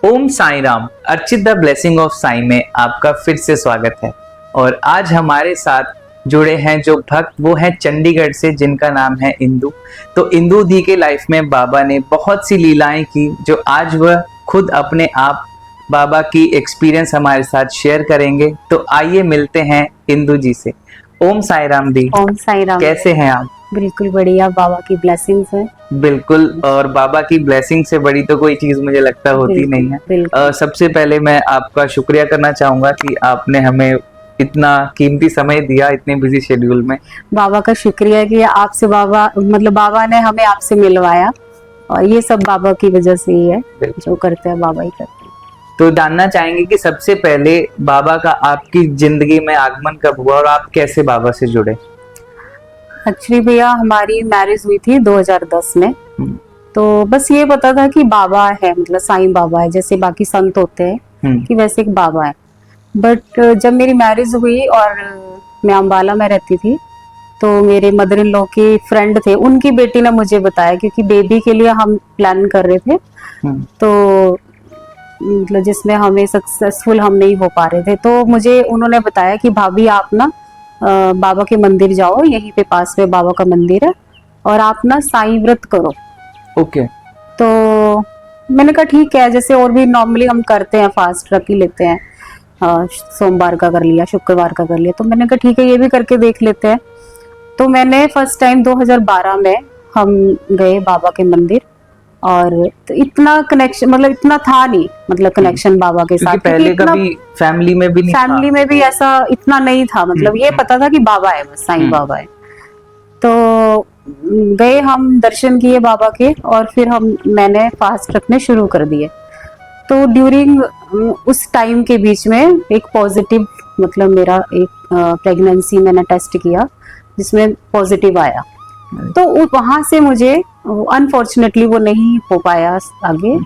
ओम साई राम। अर्चित the blessing of Sai में आपका फिर से स्वागत है। और आज हमारे साथ जुड़े हैं जो भक्त, वो हैं चंडीगढ़ से, जिनका नाम है इंदु। तो इंदु दी के लाइफ में बाबा ने बहुत सी लीलाएं की, जो आज वह खुद अपने आप बाबा की एक्सपीरियंस हमारे साथ शेयर करेंगे। तो आइए मिलते हैं इंदु जी से। ओम साई राम दी। ओम साई राम। कैसे हैं आप? बिल्कुल बढ़िया, बाबा की ब्लेसिंग्स है। बिल्कुल, और बाबा की ब्लेसिंग से बड़ी तो कोई चीज मुझे लगता होती नहीं है। सबसे पहले मैं आपका शुक्रिया करना चाहूंगा कि आपने हमें इतना कीमती समय दिया इतने बिजी शेड्यूल में। बाबा का शुक्रिया कि आपसे बाबा ने हमें आपसे मिलवाया, और ये सब बाबा की वजह से ही है। जो करते हैं बाबा ही करते हैं। तो जानना चाहेंगे कि सबसे पहले बाबा का आपकी जिंदगी में आगमन कब हुआ और आप कैसे बाबा से जुड़े? एक्चुअली भैया, हमारी मैरिज हुई थी 2010 में। तो बस ये पता था कि बाबा है, मतलब साईं बाबा है, जैसे बाकी संत होते हैं कि वैसे एक बाबा है। बट जब मेरी मैरिज हुई और मैं अम्बाला में रहती थी, तो मेरे मदर इन लॉ के फ्रेंड थे, उनकी बेटी ने मुझे बताया, क्योंकि बेबी के लिए हम प्लान कर रहे थे। तो मतलब जिसमें हमें सक्सेसफुल हम नहीं हो पा रहे थे, तो मुझे उन्होंने बताया कि भाभी आप ना बाबा के मंदिर जाओ, यहीं पे पास में बाबा का मंदिर है, और आप ना साईं व्रत करो। ओके। तो मैंने कहा ठीक है, जैसे और भी नॉर्मली हम करते हैं, फास्ट रख ही लेते हैं। सोमवार का कर लिया, शुक्रवार का कर लिया। तो मैंने कहा ठीक है, ये भी करके देख लेते हैं। तो मैंने फर्स्ट टाइम 2012 में हम गए बाबा के मंदिर, और तो इतना कनेक्शन, मतलब इतना था नहीं, मतलब कनेक्शन बाबा के साथ पहले कभी फैमिली में भी नहीं था। फैमिली में भी ऐसा इतना नहीं था, मतलब ये पता था कि बाबा है, बस साईं बाबा है। तो गए हम, दर्शन किए बाबा के, और फिर मैंने फास्ट रखने शुरू कर दिए। तो ड्यूरिंग उस टाइम के बीच में एक पॉजिटिव, मतलब मेरा एक प्रेगनेंसी मैंने टेस्ट किया जिसमें पॉजिटिव आया। तो वहां से मुझे अनफॉर्चुनेटली वो नहीं हो पाया आगे।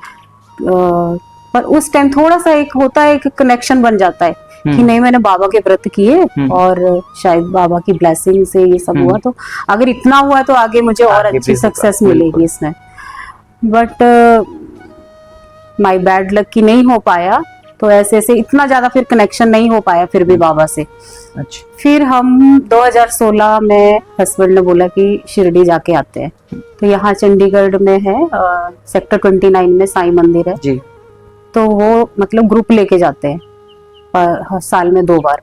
पर उस टाइम थोड़ा सा एक होता है, एक कनेक्शन बन जाता है कि नहीं, मैंने बाबा के व्रत किए और शायद बाबा की ब्लेसिंग से ये सब हुआ। तो अगर इतना हुआ तो आगे मुझे और अच्छी सक्सेस मिलेगी इसमें। बट माय बैड लक की नहीं हो पाया। तो ऐसे ऐसे इतना ज्यादा फिर कनेक्शन नहीं हो पाया फिर भी बाबा से। अच्छा। फिर हम 2016 में हस्बैंड ने बोला कि शिरडी जाके आते हैं। तो यहाँ चंडीगढ़ में है, सेक्टर 29 में साईं मंदिर है जी। तो वो मतलब ग्रुप लेके जाते हैं साल में 2 बार।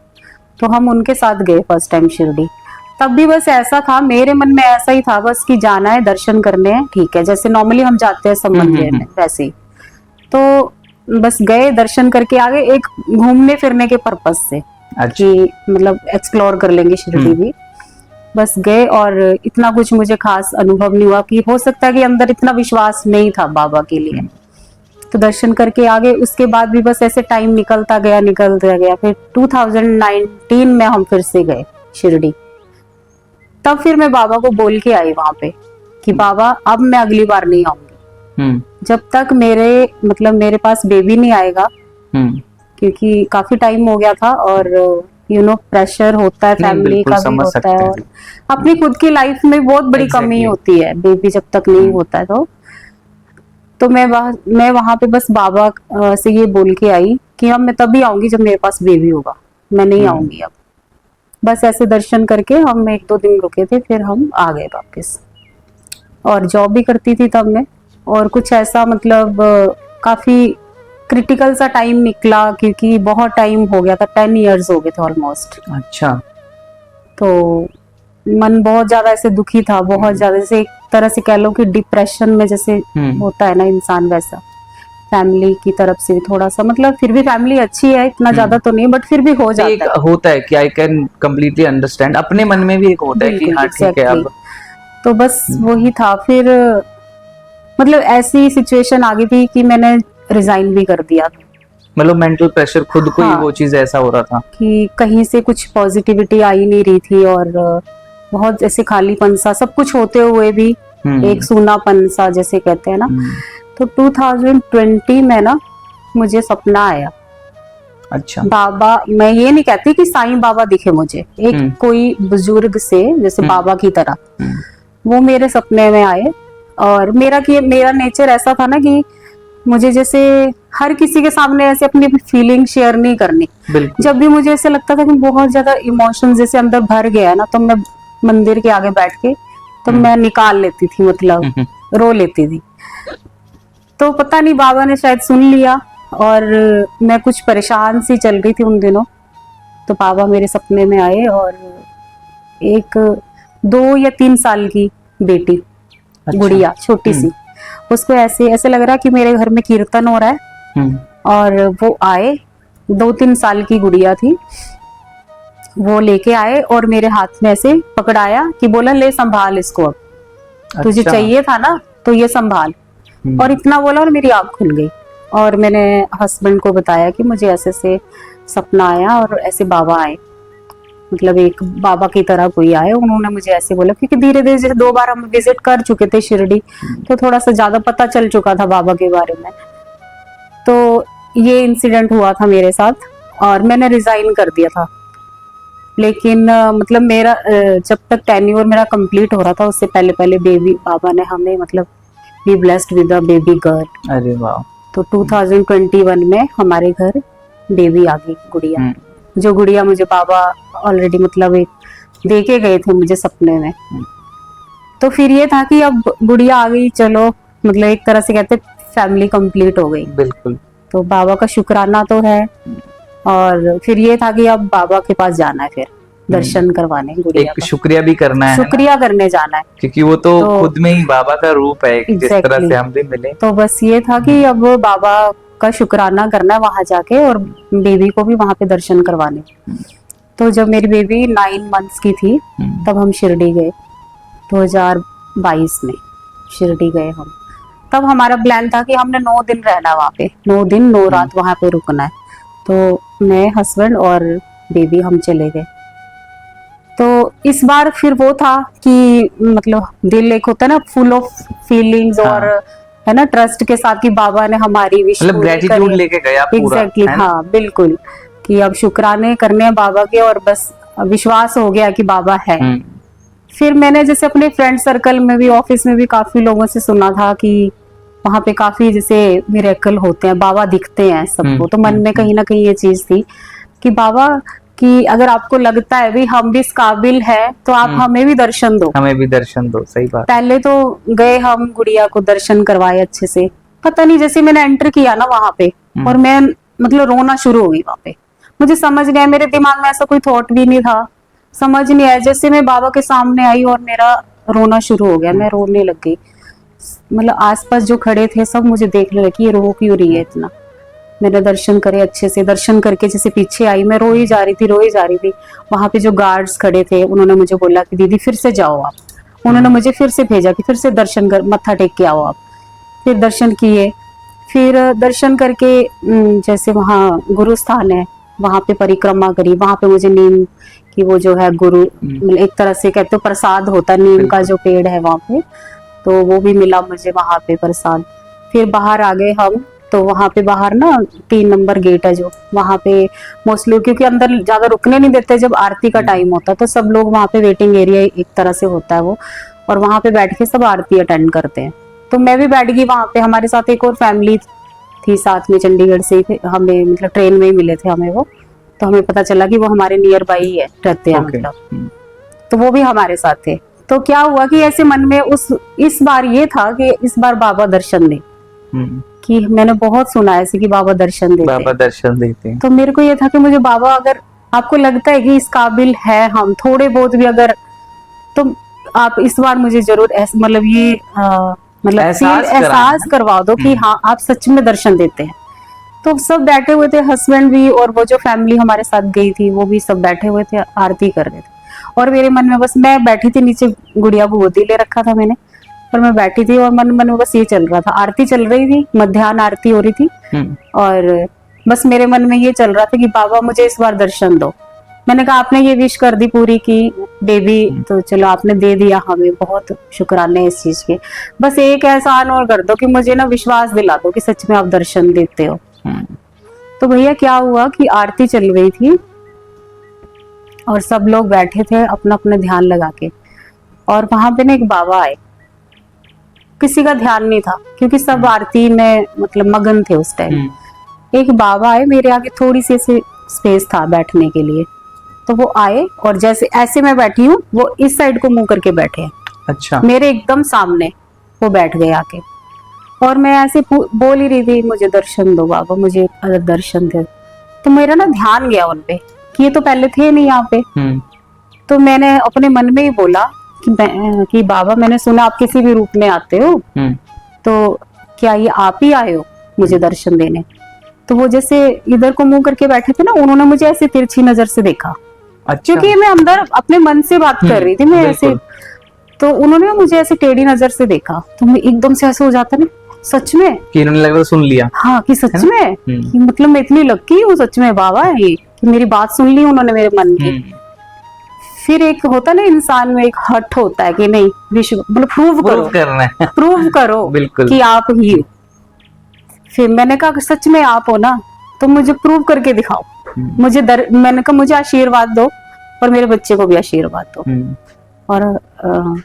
तो हम उनके साथ गए फर्स्ट टाइम शिरडी। तब भी बस ऐसा था, मेरे मन में ऐसा ही था बस कि जाना है, दर्शन करने हैं, ठीक है, जैसे नॉर्मली हम जाते हैं सब मंदिर में वैसे ही। तो बस गए, दर्शन करके आगे, एक घूमने फिरने के पर्पस से कि मतलब एक्सप्लोर कर लेंगे शिरडी भी। बस गए, और इतना कुछ मुझे खास अनुभव नहीं हुआ, कि हो सकता है कि अंदर इतना विश्वास नहीं था बाबा के लिए। तो दर्शन करके आगे, उसके बाद भी बस ऐसे टाइम निकलता गया। फिर 2019 में हम फिर से गए शिरडी। तब फिर मैं बाबा को बोल के आई वहां पे कि बाबा अब मैं अगली बार नहीं आऊंगी जब तक मेरे पास बेबी नहीं आएगा, क्योंकि काफी टाइम हो गया था, और प्रेशर होता है, फैमिली का भी होता है, और अपनी खुद की लाइफ में बहुत बड़ी कमी होती है बेबी जब तक नहीं होता है। तो मैं वहां पे बस बाबा से ये बोल के आई कि अब मैं तभी आऊंगी जब मेरे पास बेबी होगा, मैं नहीं आऊंगी अब। बस ऐसे दर्शन करके हम 1-2 दिन रुके थे, फिर हम आ गए वापस। और जॉब भी करती थी तब मैं, और कुछ ऐसा मतलब काफी क्रिटिकल सा टाइम निकला, क्योंकि बहुत टाइम हो गया था, 10 इयर्स हो गए थे ऑलमोस्ट। अच्छा। तो मन बहुत ज्यादा ऐसे दुखी था, बहुत ज्यादा, जैसे एक तरह से कह लो कि डिप्रेशन में जैसे होता है ना इंसान, वैसा। फैमिली की तरफ से थोड़ा सा, मतलब फिर भी फैमिली अच्छी है, इतना ज्यादा तो नहीं, बट फिर भी हो जाता है। होता है कि आई कैन कम्प्लीटली अंडरस्टैंड, अपने मन में भी एक होता है कि हाँ ठीक है अब। तो बस वही था। फिर मतलब ऐसी सिचुएशन आ गई थी कि मैंने रिजाइन भी कर दिया। मतलब मेंटल प्रेशर खुद को ही, वो चीज ऐसा हो रहा था कि कहीं से कुछ पॉजिटिविटी आ ही नहीं रही थी, और बहुत ऐसे खालीपन सा, सब कुछ होते हुए भी एक सूनापन सा जैसे कहते हैं ना। तो 2020 में ना मुझे सपना आया। अच्छा। बाबा, मैं ये नहीं कहती कि साईं बाबा दिखे मुझे, एक कोई बुजुर्ग से जैसे बाबा की तरह, वो मेरे सपने में आए। और मेरा नेचर ऐसा था ना कि मुझे जैसे हर किसी के सामने ऐसे अपनी फीलिंग शेयर नहीं करनी। बिल्कुल। जब भी मुझे ऐसे लगता था कि बहुत ज्यादा इमोशन जैसे अंदर भर गया ना, तो मैं मंदिर के आगे बैठ के तो मैं निकाल लेती थी, मतलब रो लेती थी। तो पता नहीं बाबा ने शायद सुन लिया, और मैं कुछ परेशान सी चल रही थी उन दिनों, तो बाबा मेरे सपने में आए और एक 2 या 3 साल की बेटी, अच्छा। गुड़िया छोटी सी, उसको ऐसे ऐसे लग रहा कि मेरे घर में कीर्तन हो रहा है, और वो आए, 2-3 साल की गुड़िया थी, वो लेके आए और मेरे हाथ में ऐसे पकड़ाया कि बोला ले संभाल इसको, अब तुझे चाहिए था ना तो ये संभाल। और इतना बोला और मेरी आंख खुल गई, और मैंने हस्बैंड को बताया कि मुझे ऐसे से सपना आया और ऐसे बाबा आए, मतलब एक बाबा की तरह कोई आए, उन्होंने मुझे ऐसे बोला, क्योंकि धीरे धीरे जैसे 2 बार हम विजिट कर चुके थे शिरडी, तो थोड़ा सा ज्यादा पता चल चुका था बाबा के बारे में। तो ये इंसिडेंट हुआ था मेरे साथ, और मैंने रिजाइन कर दिया था। लेकिन मतलब मेरा जब तक टेन्योर मेरा कंप्लीट हो रहा था, उससे पहले पहले बेबी बाबा ने हमें मतलब be blessed with a baby girl. अरे वाह। तो 2021 में हमारे घर बेबी आ गई, गुड़िया, जो गुड़िया मुझे बाबा ऑलरेडी मतलब एक दे के गए थे मुझे सपने में। तो फिर ये था कि अब गुड़िया आ गई, चलो मतलब एक तरह से कहते फैमिली कंप्लीट हो गई। बिल्कुल। तो बाबा का शुक्राना तो है, और फिर ये था कि अब बाबा के पास जाना है, फिर दर्शन करवाने गुड़िया एक का। शुक्रिया भी करना है, शुक्रिया करने जाना है, क्योंकि वो तो खुद में ही बाबा का रूप है, जिस तरह Exactly. से हम भी मिले। तो बस ये था कि अब बाबा का शुक्राना करना है वहां जाके, और बेबी को भी वहां पे दर्शन करवाने। तो जब मेरी बेबी 9 मंथ्स की थी, तब हम शिरडी गए, 2022 में शिरडी गए हम। तब हमारा प्लान था कि हमने 9 दिन रहना वहाँ पे, 9 दिन 9 रात वहाँ पे रुकना है। तो मैं, हस्बैंड और बेबी हम चले गए। तो इस बार फिर वो था कि मतलब दिल एक होता है ना, फुल ऑफ फीलिंग्स, और है ना ट्रस्ट के साथ कि बाबा ने हमारी विश मतलब ग्रेटिट्यूड लेके गया पूरा। एग्जैक्टली, हाँ बिल्कुल, कि अब शुक्राने करने हैं बाबा के, और बस विश्वास हो गया कि बाबा है। फिर मैंने जैसे अपने फ्रेंड सर्कल में भी, ऑफिस में भी काफी लोगों से सुना था कि वहां पे काफी जैसे मिरेकल होते हैं, बाबा दिखते हैं सबको। तो मन में कहीं ना कहीं ये चीज थी कि बाबा कि अगर आपको लगता है भी हम भी इस काबिल है, तो आप हमें भी दर्शन दो, हमें भी दर्शन दो। सही बात। पहले तो गए हम, गुड़िया को दर्शन करवाए अच्छे से। पता नहीं जैसे मैंने एंटर किया ना वहां पे, और मैं मतलब रोना शुरू हो गई वहां पे। मुझे समझ नहीं आया, मेरे दिमाग में ऐसा कोई थॉट भी नहीं था, समझ नहीं आया। जैसे मैं बाबा के सामने आई और मेरा रोना शुरू हो गया, मैं रोने लग गई। मतलब आसपास जो खड़े थे सब मुझे देखने लगे, ये रो क्यों रही है इतना। मैंने दर्शन करे अच्छे से, दर्शन करके जैसे पीछे आई, मैं रो ही जा रही थी। वहां पे जो गार्ड्स खड़े थे, उन्होंने मुझे बोला कि दीदी फिर से जाओ आप। उन्होंने मुझे फिर से भेजा कि फिर से दर्शन कर, मत्था टेक के आओ आप। फिर दर्शन किए, फिर दर्शन करके जैसे वहाँ गुरु स्थान है, वहां पे परिक्रमा करी। वहां पे मुझे नीम की वो जो है गुरु, एक तरह से कहते हो प्रसाद होता है, नीम का जो पेड़ है वहां पे, तो वो भी मिला मुझे वहां पे प्रसाद। फिर बाहर आ गए हम, तो वहां पे बाहर ना 3 नंबर गेट है जो, वहां पे मोस्टली क्योंकि अंदर ज्यादा रुकने नहीं देते जब आरती का टाइम होता है, तो सब लोग वहां पे वेटिंग एरिया एक तरह से होता है वो, और वहां पे बैठ के सब आरती अटेंड करते हैं। तो मैं भी बैठ गई वहां पे, हमारे साथ एक और फैमिली थी साथ में, चंडीगढ़ से ही हमें मतलब ट्रेन में ही मिले थे हमें वो, तो हमें पता चला कि वो हमारे नियर बाई ही है, रहते हैं मतलब, तो वो भी हमारे साथ थे। तो क्या हुआ कि ऐसे मन में इस बार ये था कि इस बार बाबा दर्शन दे, कि मैंने बहुत सुना है ऐसे कि बाबा दर्शन देते हैं। तो मेरे को ये था कि मुझे बाबा, अगर आपको लगता है कि इस काबिल है हम थोड़े बहुत भी अगर, तो आप इस बार मुझे जरूर मतलब ये मतलब एहसास करवा दो कि हाँ आप सच में दर्शन देते हैं। तो सब बैठे हुए थे, हस्बैंड भी और वो जो फैमिली हमारे साथ गई थी वो भी सब बैठे हुए थे, आरती कर रहे थे। और मेरे मन में बस, मैं बैठी थी नीचे, गुड़िया को गोदी ले रखा था मैंने, और मैं बैठी थी और मन में बस ये चल रहा था, आरती चल रही थी, मध्याह्न आरती हो रही थी, और बस मेरे मन में ये चल रहा था कि बाबा मुझे इस बार दर्शन दो। मैंने कहा आपने ये विश कर दी पूरी की बेबी, तो चलो आपने दे दिया, हमें बहुत शुक्राने इस चीज के। बस एक एहसान और कर दो कि मुझे ना विश्वास दिला दो कि सच में आप दर्शन देते हो। तो भैया क्या हुआ कि आरती चल रही थी और सब लोग बैठे थे अपना अपना ध्यान लगा के, और वहां पे ना एक बाबा आए, किसी का ध्यान नहीं था क्योंकि सब आरती में मतलब मगन थे उस टाइम। एक बाबा आए मेरे आगे, थोड़ी सी ऐसे स्पेस था बैठने के लिए, तो वो आए और जैसे ऐसे मैं बैठी हूँ वो इस साइड को मुंह करके बैठे हैं, अच्छा। मेरे एकदम सामने वो बैठ गए आके। और मैं ऐसे बोल ही रही थी मुझे दर्शन दो बाबा, मुझे दर्शन दे। तो मेरा ना ध्यान गया उन पे कि ये तो पहले थे नहीं यहाँ पे। तो मैंने अपने मन में ही बोला कि बाबा मैंने सुना आप किसी भी रूप में आते हो, तो क्या ये आप ही आए हो मुझे दर्शन देने? तो वो जैसे इधर को मुंह करके बैठे थे ना, उन्होंने मुझे ऐसे तिरछी नजर से देखा। अच्छा। क्योंकि मैं अंदर अपने मन से बात कर रही थी, मैं ऐसे, तो उन्होंने मुझे ऐसे टेढ़ी नजर से देखा। तो मैं एकदम से ऐसे हो जाता ना, सच में कि इन्होंने लगभग सुन लिया। हाँ, कि सच में कि मतलब मैं इतनी लकी हूँ सच में बाबा ये, कि मेरी बात सुन ली उन्होंने मेरे मन की। फिर एक होता ना इंसान में एक हट होता है कि नहीं विश्व मतलब प्रूव करना है, प्रूव करो बिल्कुल कि आप ही हो। फिर मैंने कहा सच में आप हो ना, तो मुझे प्रूव करके दिखाओ, मुझे मैंने कहा मुझे आशीर्वाद दो और मेरे बच्चे को भी आशीर्वाद दो। और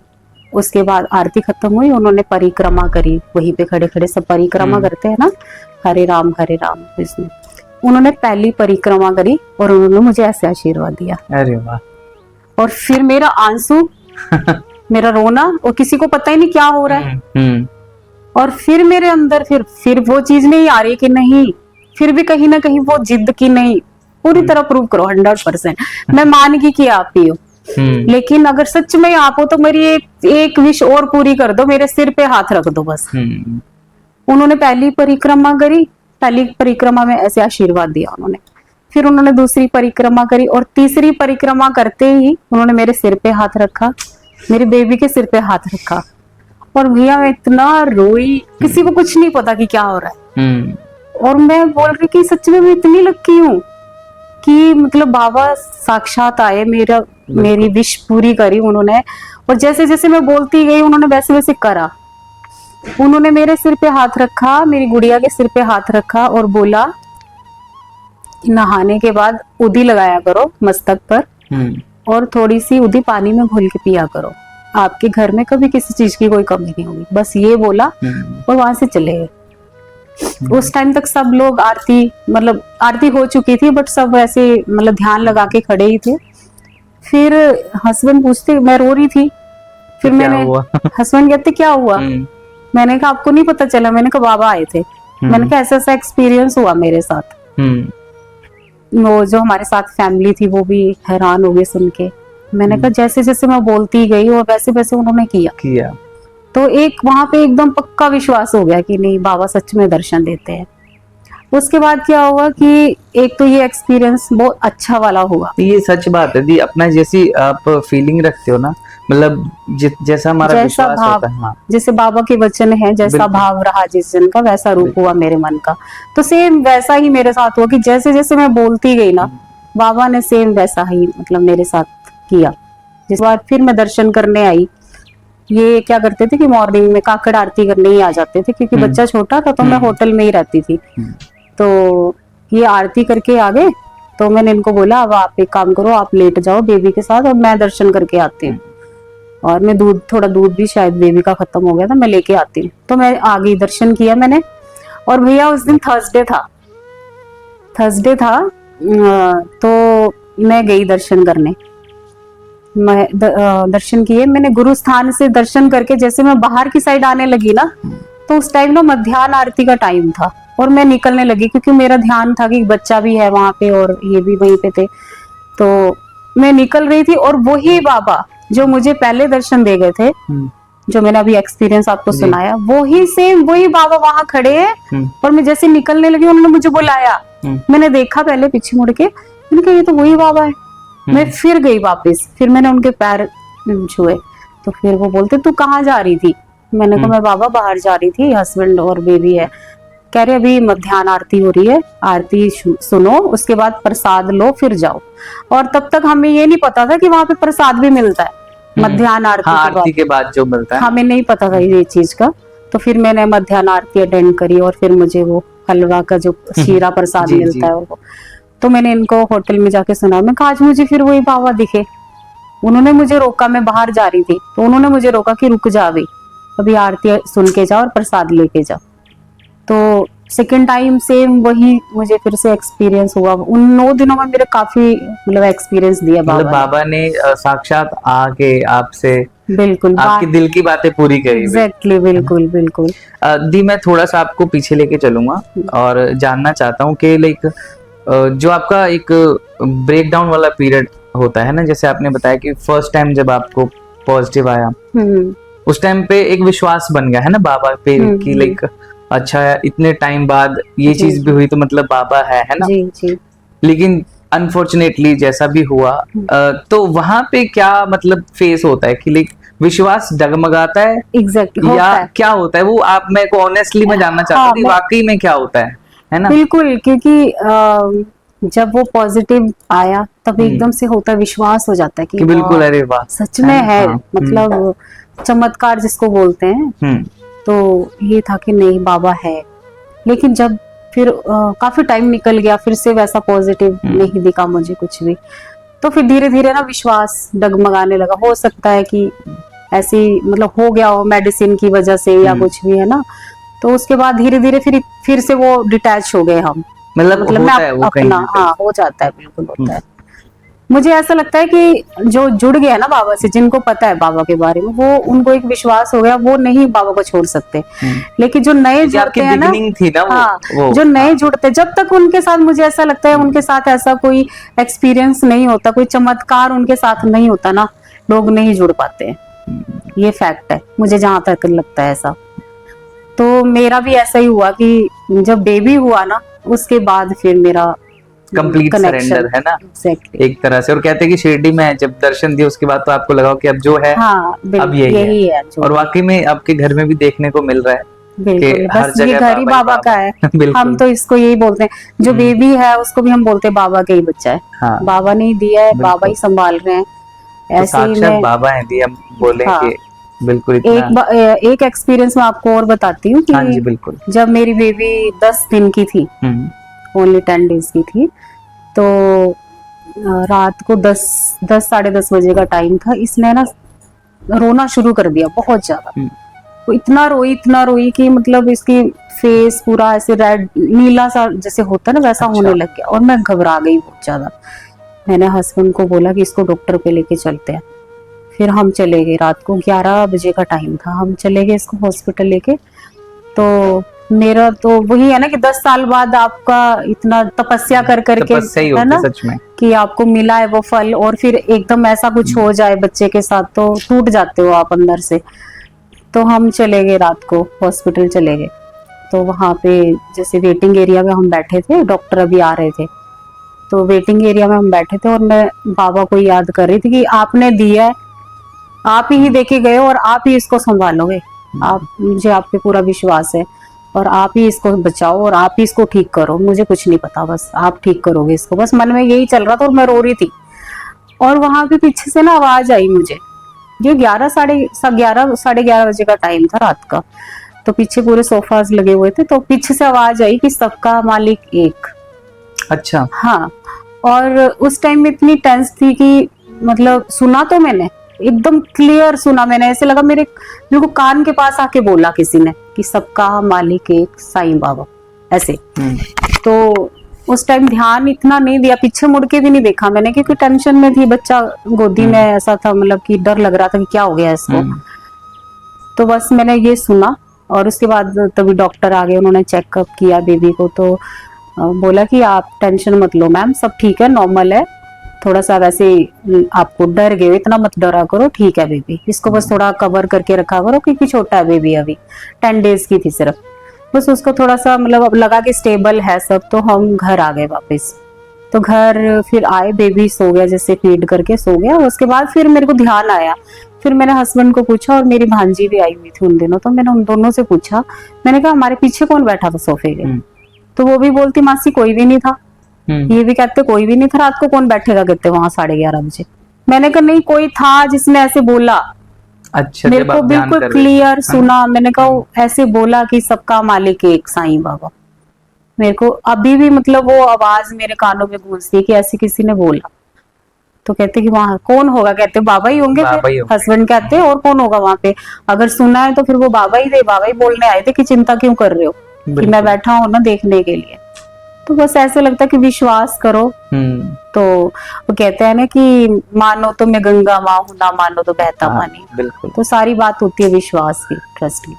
उसके बाद आरती खत्म हुई, उन्होंने परिक्रमा करी, वहीं पे खड़े खड़े सब परिक्रमा करते हैं ना, हरे राम इसमें उन्होंने पहली परिक्रमा करी और उन्होंने मुझे ऐसे आशीर्वाद दिया। अरे वाह। और फिर मेरा आंसू मेरा रोना, और किसी को पता ही नहीं क्या हो रहा है। और फिर मेरे अंदर फिर वो चीज नहीं आ रही कि नहीं, फिर भी कहीं ना कहीं वो जिद की नहीं, पूरी तरह प्रूव करो 100%। मैं मान गई कि आप ही हो, लेकिन अगर सच में आप हो तो मेरी एक विश और पूरी कर दो, मेरे सिर पे हाथ रख दो बस। उन्होंने पहली परिक्रमा करी, पहली परिक्रमा में ऐसे आशीर्वाद दिया उन्होंने। फिर उन्होंने दूसरी परिक्रमा करी और तीसरी परिक्रमा करते ही उन्होंने मेरे सिर पे हाथ रखा, मेरे बेबी के सिर पे हाथ रखा। और भैया मैं इतना रोई, किसी को कुछ नहीं पता कि क्या हो रहा है। और मैं बोल रही कि सच में मैं इतनी लकी हूँ कि मतलब बाबा साक्षात आए, मेरी विश पूरी करी उन्होंने। और जैसे जैसे मैं बोलती गई उन्होंने वैसे वैसे करा। उन्होंने मेरे सिर पे हाथ रखा, मेरी गुड़िया के सिर पे हाथ रखा और बोला नहाने के बाद उदी लगाया करो मस्तक पर और थोड़ी सी उदी पानी में घोल के पिया करो, आपके घर में कभी किसी चीज की कोई कमी नहीं होगी। बस ये बोला और वहां से चले गए। उस टाइम तक सब लोग आरती हो चुकी थी, बट सब ऐसे मतलब ध्यान लगा के खड़े ही थे। फिर हस्बैंड पूछते, मैं रो रही थी, फिर मैंने हस्बैंड कहते क्या हुआ? मैंने कहा आपको नहीं पता चला? मैंने कहा बाबा आए थे। मैंने कहा ऐसा ऐसा एक्सपीरियंस हुआ मेरे साथ। वो जो हमारे साथ फैमिली थी वो भी हैरान हो गए सुन के। मैंने कहा जैसे जैसे मैं बोलती गई और वैसे वैसे उन्होंने किया। तो एक वहां पे एकदम पक्का विश्वास हो गया कि नहीं बाबा सच में दर्शन देते हैं। उसके बाद क्या हुआ कि एक तो ये एक्सपीरियंस बहुत अच्छा वाला हुआ। ये सच बात है दी, अपना जैसी आप फीलिंग रखते हो ना, मतलब जैसा हमारा विश्वास होता है। हाँ। जैसे बाबा के वचन है, जैसा भाव रहा जिस जन का वैसा रूप हुआ मेरे मन का। तो सेम वैसा ही मेरे साथ हुआ कि जैसे जैसे मैं बोलती गई ना, बाबा ने सेम वैसा ही मतलब मेरे साथ किया। जिस बार फिर मैं दर्शन करने आई, ये क्या करते थे कि मॉर्निंग में काकड़ आरती करने ही आ जाते थे, क्योंकि बच्चा छोटा था तो मैं होटल में ही रहती थी। तो ये आरती करके आ गए, तो मैंने इनको बोला अब आप एक काम करो, आप लेट जाओ बेबी के साथ और मैं दर्शन करके आती हूँ। और मैं थोड़ा दूध भी शायद बेबी का खत्म हो गया था, मैं लेके आती हूँ। तो मैं आ गई, दर्शन किया मैंने। और भैया उस दिन थर्सडे था, तो मैं गई दर्शन करने। मैं दर्शन किए, मैंने गुरु स्थान से दर्शन करके जैसे मैं बाहर की साइड आने लगी ना, तो उस टाइम ना मध्याह्न आरती का टाइम था और मैं निकलने लगी, क्योंकि मेरा ध्यान था कि बच्चा भी है वहां पे और ये भी वहीं पे थे। तो मैं निकल रही थी और वही बाबा जो मुझे पहले दर्शन दे गए थे, जो मैंने अभी एक्सपीरियंस आपको सुनाया, वही बाबा वहां खड़े हैं। और मैं जैसे निकलने लगी उन्होंने मुझे बुलाया। मैंने देखा पहले पीछे मुड़ के, मैंने कहा ये तो वही बाबा है। मैं फिर गई वापस, फिर मैंने उनके पैर छुए। तो फिर वो बोलते तू कहाँ जा रही थी? मैंने कहा मैं बाबा बाहर जा रही थी, हस्बैंड और बेबी है। कह रहे अभी मध्याह्न आरती हो रही है, आरती सुनो, उसके बाद प्रसाद लो फिर जाओ। और तब तक हमें ये नहीं पता था कि वहां पे प्रसाद भी मिलता है मध्याह्न आरती के बाद जो मिलता है, हमें नहीं पता था ये चीज का। तो फिर मैंने मध्याह्न आरती अटेंड करी और फिर मुझे वो हलवा का जो शीरा प्रसाद मिलता है वो, तो मैंने इनको होटल में जाके सुना। मैं कहा आज मुझे फिर वही बाबा दिखे। उन्होंने मुझे रोका, मैं बाहर जा रही थी तो उन्होंने मुझे रोका कि रुक जा, अभी आरती सुन के जाओ और प्रसाद लेके जाओ। तो सेकेंड टाइम सेम वही मुझे फिर से एक्सपीरियंस हुआ। उन 9 दिनों में मेरे काफी मतलब एक्सपीरियंस दिया मतलब बाबा बाबा ने साक्षात आके आपसे ने। बिल्कुल आपके दिल की बातें पूरी करी। एग्जैक्टली, बिल्कुल बिल्कुल। दी मैं थोड़ा सा आपको पीछे लेके चलूंगा और जानना चाहता हूँ कि लाइक जो आपका एक ब्रेक डाउन वाला पीरियड होता है ना, जैसे आपने बताया कि फर्स्ट टाइम जब आपको पॉजिटिव आया उस टाइम पे एक विश्वास बन गया है ना बाबा पे कि लाइक अच्छा इतने टाइम बाद ये जी, चीज भी हुई तो मतलब बाबा है ना। जी जी। लेकिन अनफॉर्चुनेटली जैसा भी हुआ तो वहां पे क्या मतलब फेस होता है कि लाइक विश्वास डगमगाता है एग्जैक्टली या होता है। क्या होता है वो आप मेरे को ऑनेस्टली मैं जानना चाहता हाँ, हूँ कि वाकई में क्या होता है ना। बिल्कुल, क्योंकि जब वो पॉजिटिव आया तब एकदम से होता है, विश्वास हो जाता है कि कि बिल्कुल वाह, अरे वाह सच में है। हाँ, मतलब चमत्कार जिसको बोलते हैं। तो ये था कि नहीं, बाबा है। लेकिन जब फिर काफी टाइम निकल गया, फिर से वैसा पॉजिटिव नहीं दिखा मुझे कुछ भी, तो फिर धीरे धीरे ना विश्वास डगमगाने लगा। हो सकता है कि ऐसी मतलब हो गया हो मेडिसिन की वजह से या कुछ भी, है ना। तो उसके बाद धीरे धीरे फिर से वो डिटैच हो गए हम। मतलब मैं होता है वो कहीं अपना, ना कहीं। हाँ, हो जाता है, बिल्कुल होता है। मुझे ऐसा लगता है कि जो जुड़ गया ना बाबा से, जिनको पता है बाबा के बारे में, वो उनको एक विश्वास हो गया, वो नहीं बाबा को छोड़ सकते। लेकिन जो नए क्योंकि आपकी जुड़ते हैं ना, बिगिनिंग थी ना हाँ, वो जो नए जुड़ते, जब तक उनके साथ, मुझे ऐसा लगता है उनके साथ ऐसा कोई एक्सपीरियंस नहीं होता, कोई चमत्कार उनके साथ नहीं होता ना, लोग नहीं जुड़ पाते हैं। ये फैक्ट है, मुझे जहां तक लगता है ऐसा। तो मेरा भी ऐसा ही हुआ कि जब बेबी हुआ ना, उसके बाद फिर मेरा कंप्लीट सरेंडर है ना एग्जैक्टली। एक तरह से। और कहते हैं कि शिरडी में जब दर्शन दिए उसके बाद तो आपको लगा कि अब जो है हाँ, अब यही है। जो और वाकई में आपके घर में भी देखने को मिल रहा है बिल्कुल, कि हर बस ये जगह घर ही बाबा का है। बिल्कुल। हम तो इसको यही बोलते हैं, जो बेबी है उसको भी हम बोलते हैं बाबा का ही बच्चा है। हाँ, बाबा ने ही दिया है, बाबा बिल्कुल। ही संभाल रहे हैं। तो ऐसे ही साक्षात मैं, बाबा हैं दी, हम बोले हाँ, कि बिल्कुल इतना। एक एक्सपीरियंस मैं आपको और बताती हूँ हाँ जी कि बिल्कुल। जब मेरी बेबी 10 दिन की थी, ओनली 10 डेज की थी, तो रात को 10 साढ़े 10 बजे का टाइम था। इसने ना रोना शुरू कर दिया बहुत ज्यादा। वो इतना रोई कि मतलब इसकी फेस पूरा ऐसे रेड नीला सा जैसे होता है ना, वैसा अच्छा। होने लग गया। और मैं घबरा गई बहुत ज्यादा। मैंने हस्बैंड को बोला कि इसको डॉक्टर पे लेके चलते हैं। फिर हम चले गए, रात को 11 बजे का टाइम था, हम चले गए इसको हॉस्पिटल लेके। तो मेरा तो वही है ना कि 10 साल बाद आपका इतना तपस्या कर करके, तपस्या ही है होती ना, सच में कि आपको मिला है वो फल, और फिर एकदम ऐसा कुछ हो जाए बच्चे के साथ तो टूट जाते हो आप अंदर से। तो हम चले गए, रात को हॉस्पिटल चले गए। तो वहां पे जैसे वेटिंग एरिया में हम बैठे थे, डॉक्टर अभी आ रहे थे, तो वेटिंग एरिया में हम बैठे थे और मैं बाबा को याद कर रही थी कि आपने दिया है, आप ही देके गए और आप ही इसको संभालोगे। मुझे आप पे पूरा विश्वास है और आप ही इसको बचाओ और आप ही इसको ठीक करो। मुझे कुछ नहीं पता, बस आप ठीक करोगे इसको, बस मन में यही चल रहा था। और मैं रो रही थी। और वहां पे पीछे से ना आवाज आई मुझे, जो 11 साढ़े 11 बजे का टाइम था रात का। तो पीछे पूरे सोफाज लगे हुए थे, तो पीछे से आवाज आई कि सबका मालिक एक। अच्छा। हाँ, और उस टाइम में इतनी टेंस थी कि मतलब सुना तो मैंने, एकदम क्लियर सुना मैंने। ऐसे लगा मेरे को कान के पास आके बोला किसी ने कि सबका मालिक एक साईं बाबा, ऐसे। तो उस टाइम ध्यान इतना नहीं दिया, पीछे मुड़ के भी नहीं देखा मैंने, क्योंकि टेंशन में थी, बच्चा गोदी में, ऐसा था मतलब कि डर लग रहा था कि क्या हो गया इसको। तो बस मैंने ये सुना और उसके बाद तभी डॉक्टर आ गए, उन्होंने चेकअप किया बेबी को। तो बोला कि आप टेंशन मत लो मैम, सब ठीक है, नॉर्मल है, थोड़ा सा वैसे आपको डर गए, इतना मत डरा करो, ठीक है बेबी, इसको बस थोड़ा कवर करके रखा करो क्योंकि छोटा है बेबी, अभी 10 डेज की थी सिर्फ, बस उसको थोड़ा सा मतलब अब लगा कि स्टेबल है सब। तो हम घर आ गए वापस। तो घर फिर आए, बेबी सो गया, जैसे फीड करके सो गया। उसके बाद फिर मेरे को ध्यान आया, फिर मैंने हस्बैंड को पूछा, और मेरी भांजी भी आई हुई थी उन दिनों, तो मैंने उन दोनों से पूछा, मैंने कहा हमारे पीछे कौन बैठा था सोफे के? तो वो भी बोलती मासी कोई भी नहीं था। ये भी कहते कोई भी नहीं था, रात को कौन बैठेगा कहते वहां 11:30 बजे। मैंने कहा नहीं, कोई था जिसने ऐसे बोला। अच्छा, मेरे को बिल्कुल क्लियर सुना, मैंने कहा ऐसे बोला कि सबका मालिक एक साईं बाबा। मेरे को अभी भी मतलब वो आवाज मेरे कानों में गूंजती है कि ऐसे किसी ने बोला। तो कहते कि वहां कौन होगा, कहते बाबा ही होंगे। हस्बैंड कहते और कौन होगा वहां पे, अगर सुना है तो फिर वो बाबा ही थे, बाबा ही बोलने आए थे कि चिंता क्यों कर रहे हो, कि बिल्कुल। मैं बैठा हूँ ना देखने के लिए। तो बस ऐसे लगता है कि विश्वास करो। तो वो कहते हैं ना कि मानो तो मैं गंगा माँ हूँ, ना मानो तो बहता हाँ, पानी। बिल्कुल। तो सारी बात होती है विश्वास की, ट्रस्ट की।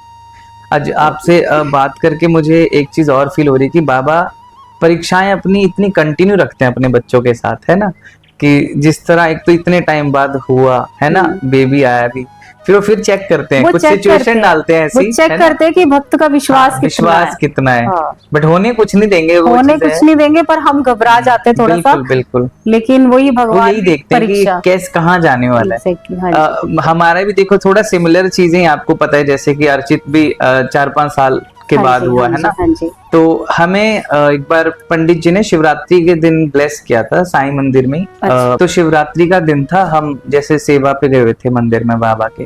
आज आपसे बात करके मुझे एक चीज और फील हो रही है कि बाबा परीक्षाएं अपनी इतनी कंटिन्यू रखते हैं अपने बच्चों के साथ, है ना, कि जिस तरह एक तो इतने टाइम बाद हुआ है ना, बेबी आया अभी, फिर वो फिर चेक करते हैं, वो कुछ चेक करते सिचुएशन हैं, डालते हैं वो ऐसी, चेक है ना। करते हैं कि भक्त का विश्वास हाँ, कितना विश्वास है। कितना है। हाँ। बट होने कुछ नहीं देंगे, वो होने चीज कुछ है। नहीं देंगे, पर हम घबरा जाते हैं थोड़ा सा। बिल्कुल बिल्कुल। लेकिन वही वो भगवान यही की देखते हैं कि परीक्षा। कैस कहाँ जाने वाला है। एग्जैक्टली, हाँ जी। हमारा भी देखो थोड़ा सिमिलर चीजें आपको पता है, जैसे कि अर्चित भी 4-5 साल के हाँ बाद जी, हुआ हाँ है जी, ना। हाँ जी। तो हमें एक बार पंडित जी ने शिवरात्रि के दिन ब्लेस किया था साईं मंदिर में ही। अच्छा। तो शिवरात्रि का दिन था, हम जैसे सेवा पे गए हुए थे मंदिर में बाबा के।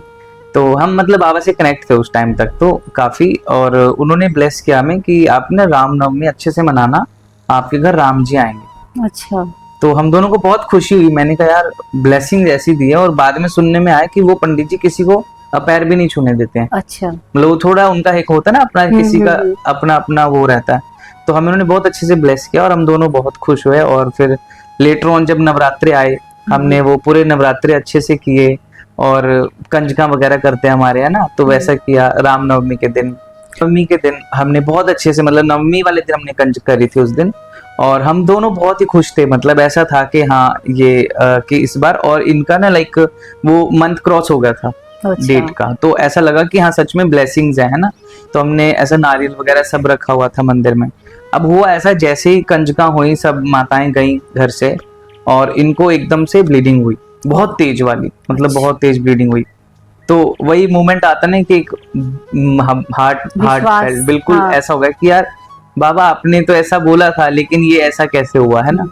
तो हम मतलब बाबा से कनेक्ट थे उस टाइम तक तो काफी, और उन्होंने ब्लेस किया हमें कि आप ना रामनवमी अच्छे से मनाना, आपके घर राम जी आएंगे। अच्छा। तो हम दोनों को बहुत खुशी हुई। मैंने कहा यार ब्लेसिंग ऐसी दी है, और बाद में सुनने में आया कि वो पंडित जी किसी को पैर भी नहीं छूने देते हैं। अच्छा। मतलब वो थोड़ा उनका एक होता है ना अपना, किसी का हम्म। अपना अपना वो रहता है। तो हमें उन्होंने बहुत अच्छे से ब्लेस किया और हम दोनों बहुत खुश हुए। और फिर लेटर ऑन जब नवरात्रे आए, हमने वो पूरे नवरात्रे अच्छे से किए, और कंजका वगैरह करते हैं हमारे, है ना, तो वैसा किया। रामनवमी के दिन, नवमी के दिन हमने बहुत अच्छे से, मतलब नवमी वाले दिन हमने कंजक करी थी उस दिन, और हम दोनों बहुत ही खुश थे। मतलब ऐसा था कि हाँ ये कि इस बार, और इनका ना लाइक वो मंथ क्रॉस हो गया था अच्छा। डेट का, तो ऐसा लगा कि हाँ सच में ब्लेसिंग्स है ना। तो हमने ऐसा नारियल वगैरह सब रखा हुआ था मंदिर में। अब हुआ ऐसा, जैसे ही कंजका हुई, सब माताएं गई घर से, और इनको एकदम से ब्लीडिंग हुई, बहुत तेज वाली, मतलब अच्छा। बहुत तेज ब्लीडिंग हुई। तो वही मोमेंट आता ना कि एक हार्ट विश्वास, बिल्कुल हाँ। ऐसा हो गया कि यार बाबा आपने तो ऐसा बोला था, लेकिन ये ऐसा कैसे हुआ, है ना।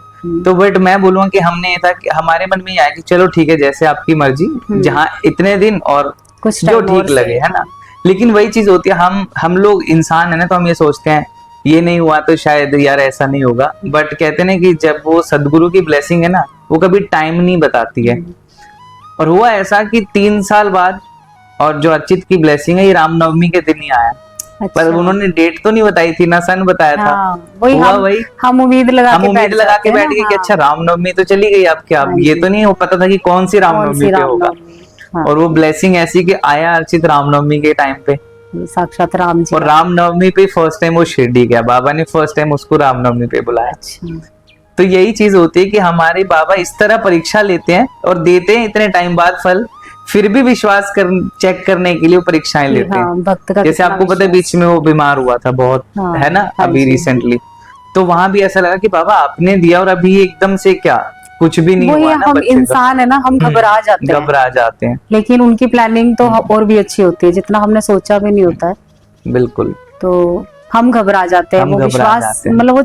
तो बट मैं बोलूँगा कि हमने था कि हमारे मन में ये आया कि चलो ठीक है, जैसे आपकी मर्जी, जहाँ इतने दिन और कुछ जो टाइम और ठीक लगे, सही, है ना। हाँ। लेकिन वही चीज होती है, हम लोग इंसान है ना, तो हम ये सोचते हैं ये नहीं हुआ तो शायद यार ऐसा नहीं होगा। बट कहते हैं ना कि जब वो सदगुरु की ब्लेसिंग है ना, वो कभी टाइम नहीं बताती है। और हुआ ऐसा कि 3 साल बाद, और जो अर्चित की ब्लेसिंग है, ये रामनवमी के दिन ही आया। पर अच्छा। उन्होंने डेट तो नहीं बताई थी ना, सन बताया था। हाँ, वही हुआ हम वही, हम उम्मीद लगा हम के उम्मीद लगा के जाते हैं बैठ ना, गए कि हाँ। अच्छा रामनवमी तो चली गई आपके, अब हाँ ये जी। तो नहीं हो पता था कि कौन सी कौन रामनवमी सी पे होगा। रामनवमी। हाँ। और वो ब्लेसिंग ऐसी कि आया अर्चित रामनवमी के टाइम पे, ये साक्षात राम जी और का। रामनवमी पे फर्स्ट टाइम वो शिरडी गया। बाबा ने फर्स्ट टाइम उसको रामनवमी पे बुलाया। अच्छा। तो यही चीज होती है कि हमारे बाबा इस तरह परीक्षा लेते हैं और देते हैं इतने टाइम बाद फल, फिर भी विश्वास कर चेक करने के लिए वो परीक्षाएं कि लेते हाँ, हैं। भक्त का जैसे कितना आपको पता है बीच विश्वास। में वो बीमार हुआ था बहुत, हाँ, है ना, हाँ अभी जी। रिसेंटली। तो वहां भी ऐसा लगा कि बाबा आपने दिया, और अभी एकदम से क्या, कुछ भी नहीं वही हुआ ना हम बच्चे का। इंसान है ना, हम घबरा जाते हैं। घबरा जाते हैं। लेकिन उनकी प्लानिंग तो और भी अच्छी होती है, जितना हमने सोचा भी नहीं होता है। बिल्कुल। तो हम घबरा जाते हैं। हम वो घबरा विश्वास, जाते हैं। मतलब वो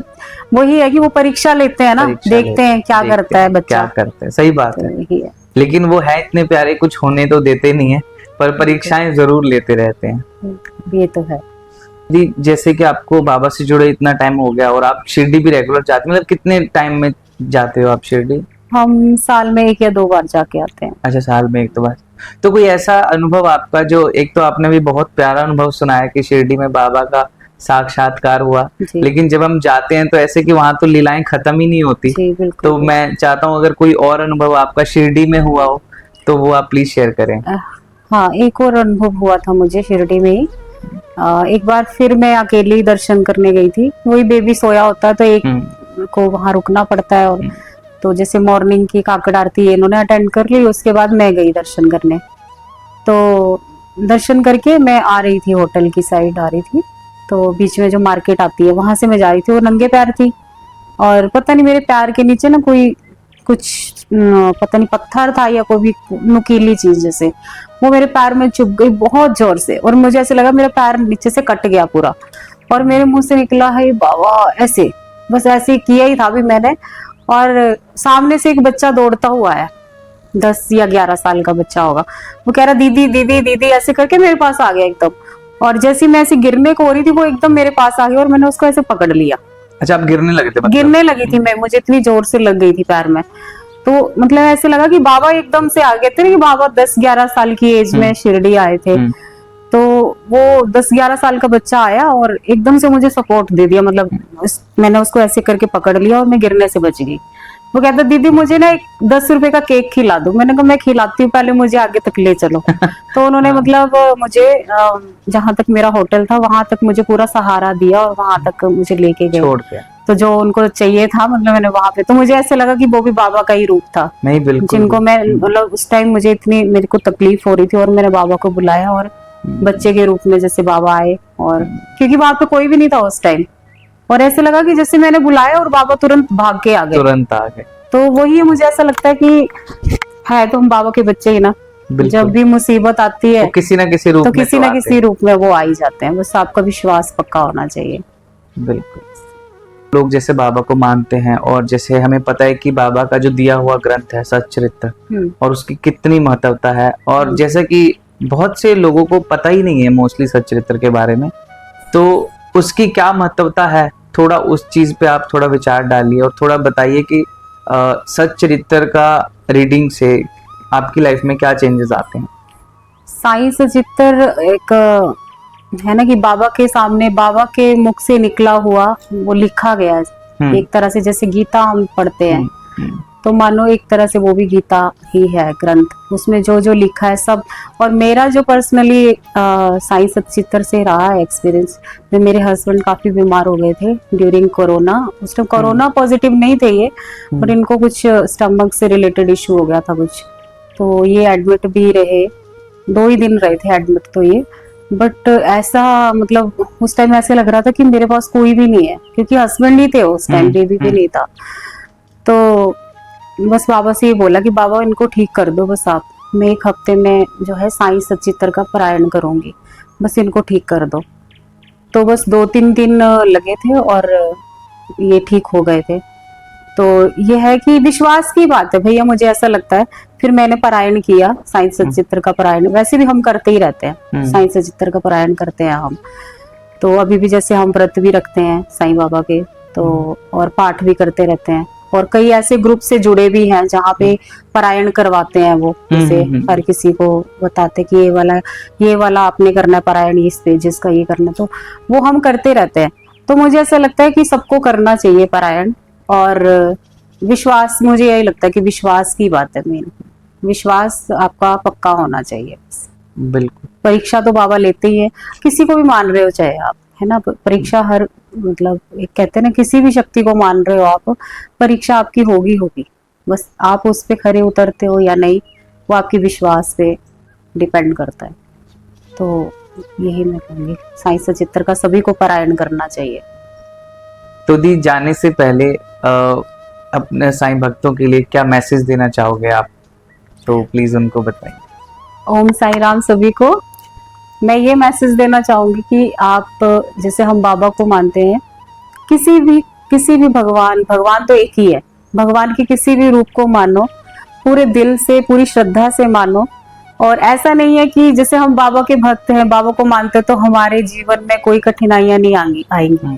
वही है कि वो परीक्षा लेते हैं ना, परीक्षा देखते हैं क्या देखते करता है हैं, बच्चा। क्या करते हैं, सही बात तो है। यही है। लेकिन वो है इतने प्यारे, कुछ होने तो देते नहीं है, पर परीक्षाएं जरूर लेते रहते हैं। ये तो है। जी, जैसे कि आपको बाबा से जुड़े इतना टाइम हो गया, और आप शिरडी भी रेगुलर जाते, मतलब कितने टाइम में जाते हो आप शिरडी? हम साल में 1 या 2 बार जाके आते हैं। अच्छा, साल में 1-2 बार। तो कोई ऐसा अनुभव आपका, जो एक तो आपने भी बहुत प्यारा अनुभव सुनाया कि शिरडी में बाबा का साक्षात्कार हुआ, जी। लेकिन जब हम जाते हैं तो ऐसे कि वहां तो लीलाएं खत्म ही नहीं होती। जी बिल्कुल। तो मैं चाहता हूँ अगर कोई और अनुभव आपका शिरडी में हुआ हो तो वो आप प्लीज शेयर करें। हाँ, एक और अनुभव हुआ था मुझे शिरडी में ही। एक बार फिर मैं अकेली दर्शन करने गई थी। वही बेबी सोया होता है तो एक को वहां रुकना पड़ता है। और तो जैसे मॉर्निंग की काकड़ आरती इन्होंने अटेंड कर ली, उसके बाद मैं गई दर्शन करने। तो दर्शन करके मैं आ रही थी, होटल की साइड आ रही थी। तो बीच में जो मार्केट आती है वहां से मैं जा रही थी, वो नंगे पैर थी। और पता नहीं मेरे पैर के नीचे ना कोई कुछ पता नहीं पत्थर था या कोई भी नुकीली चीज, जैसे वो मेरे पैर में चुभ गई बहुत जोर से। और मुझे ऐसे लगा मेरा पैर नीचे से कट गया पूरा, और मेरे मुंह से निकला है बाबा, ऐसे बस ऐसे किया ही था भी मैंने। और सामने से एक बच्चा दौड़ता हुआ आया, 10 या 11 साल का बच्चा होगा। वो कह रहा दीदी दीदी दीदी ऐसे करके मेरे पास आ गया एकदम। और जैसे मैं ऐसे गिरने को हो रही थी, वो एकदम मेरे पास आ गया और मैंने उसको ऐसे पकड़ लिया। अच्छा, आप गिरने लगे थे? गिरने लगी थी मैं, मुझे इतनी जोर से लग गई थी पैर में। तो मतलब ऐसे लगा कि बाबा एकदम से आ गए थे कि बाबा 10-11 साल की एज में शिरडी आए थे। तो वो 10-11 साल का बच्चा आया और एकदम से मुझे सपोर्ट दे दिया, मतलब मैंने उसको ऐसे करके पकड़ लिया और मैं गिरने से बच गई। वो कहता दीदी मुझे ना एक 10 रुपए का केक खिला दो। मैंने कहा मैं खिलाती हूँ, पहले मुझे आगे तक ले चलो। तो उन्होंने मतलब मुझे जहां तक मेरा होटल था वहां तक मुझे पूरा सहारा दिया और वहां तक मुझे लेके गए। छोड़ के तो जो उनको चाहिए था मतलब मैंने वहां पे, तो मुझे ऐसे लगा कि वो भी बाबा का ही रूप था। नहीं बिल्कुल, जिनको मैं मतलब उस टाइम मुझे इतनी मेरे को तकलीफ हो रही थी और मैंने बाबा को बुलाया और बच्चे के रूप में जैसे बाबा आए, और क्योंकि वहां पे कोई भी नहीं था उस टाइम, और ऐसे लगा कि जैसे मैंने बुलाया और बाबा तुरंत भाग के आ गए। तुरंत आ गए। तो वही मुझे ऐसा लगता है कि है तो हम बाबा के बच्चे ही ना, जब भी मुसीबत आती है तो किसी ना किसी रूप तो में किसी ना किसी रूप में वो आ ही जाते हैं। बस आपका विश्वास पक्का होना चाहिए। बिल्कुल। लोग जैसे बाबा को मानते हैं और जैसे हमें पता है कि बाबा का जो दिया हुआ ग्रंथ है सच्चरित्र और उसकी कितनी महत्वता है, और जैसे कि बहुत से लोगों को पता ही नहीं है मोस्टली सच्चरित्र के बारे में, तो उसकी क्या महत्वता है, थोड़ा उस चीज पे आप थोड़ा विचार डालिए और थोड़ा बताइए कि सच्चरित्र का रीडिंग से आपकी लाइफ में क्या चेंजेस आते हैं। साईं सचित्र एक है ना कि बाबा के सामने, बाबा के मुख से निकला हुआ वो लिखा गया है एक तरह से, जैसे गीता हम पढ़ते हैं तो मानो एक तरह से वो भी गीता ही है ग्रंथ, उसमें जो जो लिखा है सब। और मेरा जो पर्सनली साईं सचित्र से रहा है एक्सपीरियंस, में मेरे हस्बैंड काफी बीमार हो गए थे ड्यूरिंग कोरोना। उस टाइम कोरोना पॉजिटिव नहीं थे ये, पर इनको कुछ स्टमक से रिलेटेड इशू हो गया था कुछ, तो ये एडमिट भी रहे, 2 ही दिन रहे थे एडमिट तो ये। बट ऐसा मतलब उस टाइम ऐसे लग रहा था कि मेरे पास कोई भी नहीं है, क्योंकि हस्बैंड ही थे उस टाइम, बेबी भी नहीं था। तो बस बाबा से ये बोला कि बाबा इनको ठीक कर दो, बस आप, मैं 1 हफ्ते में जो है साईं सचित्र का पारायण करूंगी, बस इनको ठीक कर दो। तो बस 2-3 दिन लगे थे और ये ठीक हो गए थे। तो ये है कि विश्वास की बात है भैया, मुझे ऐसा लगता है। फिर मैंने पारायण किया साईं सचित्र का पारायण, वैसे भी हम करते ही रहते हैं, साईं सचित्र का पारायण करते हैं हम। तो अभी भी जैसे हम व्रत भी रखते हैं साईं बाबा के, तो और पाठ भी करते रहते हैं, और कई ऐसे ग्रुप से जुड़े भी हैं जहाँ पे पारायण करवाते हैं वो, जैसे हर किसी को बताते कि ये वाला आपने करना है पारायण, इस पेजेस का ये करना, तो वो हम करते रहते हैं। तो मुझे ऐसा लगता है कि सबको करना चाहिए पारायण, और विश्वास, मुझे यही लगता है कि विश्वास की बात है, मेन विश्वास आपका पक्का होना चाहिए। बिल्कुल। परीक्षा तो बाबा लेते ही है, किसी को भी मान रहे हो चाहे आप, है ना, परीक्षा हर मतलब एक कहते हैं ना, किसी भी शक्ति को मान रहे हो आप, परीक्षा आपकी होगी। बस आप उस पे खरे उतरते हो या नहीं, वो आपकी विश्वास पे डिपेंड करता है। तो यही मैं कहूँगी, साईं सचित्र का सभी को पारायण करना चाहिए। तो दी, जाने से पहले अपने साईं भक्तों के लिए क्या मैसेज देना चाहोगे आप, तो प्लीज उनको बताइए। ओम साई राम सभी को। मैं ये मैसेज देना चाहूंगी कि आप, जैसे हम बाबा को मानते हैं, किसी भी भगवान तो एक ही है, भगवान के किसी भी रूप को मानो, पूरे दिल से पूरी श्रद्धा से मानो। और ऐसा नहीं है कि जैसे हम बाबा के भक्त हैं, बाबा को मानते हैं, तो हमारे जीवन में कोई कठिनाइयां नहीं आएंगी।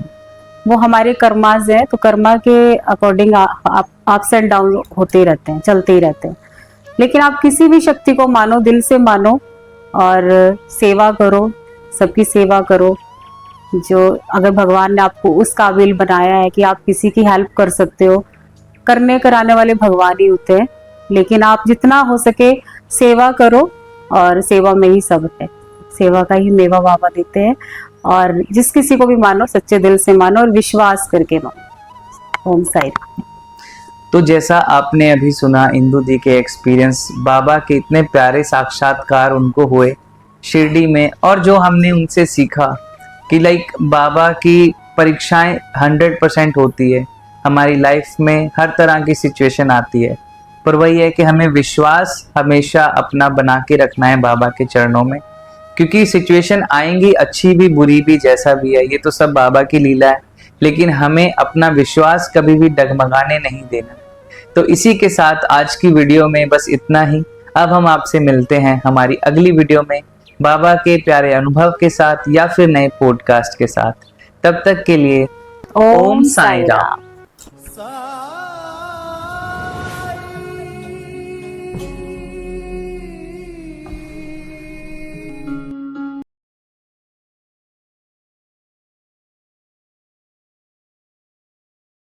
वो हमारे कर्माज है, तो कर्मा के अकॉर्डिंग अप्स एंड डाउन होते ही रहते हैं, चलते ही रहते हैं। लेकिन आप किसी भी शक्ति को मानो, दिल से मानो, और सेवा करो, सबकी सेवा करो। जो अगर भगवान ने आपको उस काबिल बनाया है कि आप किसी की हेल्प कर सकते हो, करने कराने वाले भगवान ही होते हैं। लेकिन आप जितना हो सके सेवा करो, और सेवा में ही सब है, सेवा का ही मेवा बाबा देते हैं। और जिस किसी को भी मानो, सच्चे दिल से मानो और विश्वास करके मानो। ओम साई। तो जैसा आपने अभी सुना इंदु दी के एक्सपीरियंस, बाबा के इतने प्यारे साक्षात्कार उनको हुए शिरडी में, और जो हमने उनसे सीखा कि लाइक बाबा की परीक्षाएं 100% होती है, हमारी लाइफ में हर तरह की सिचुएशन आती है, पर वही है कि हमें विश्वास हमेशा अपना बना के रखना है बाबा के चरणों में, क्योंकि सिचुएशन आएंगी, अच्छी भी बुरी भी, जैसा भी है, ये तो सब बाबा की लीला है। लेकिन हमें अपना विश्वास कभी भी डगमगाने नहीं देना। तो इसी के साथ आज की वीडियो में बस इतना ही। अब हम आपसे मिलते हैं हमारी अगली वीडियो में बाबा के प्यारे अनुभव के साथ या फिर नए पॉडकास्ट के साथ। तब तक के लिए ओम साई राम।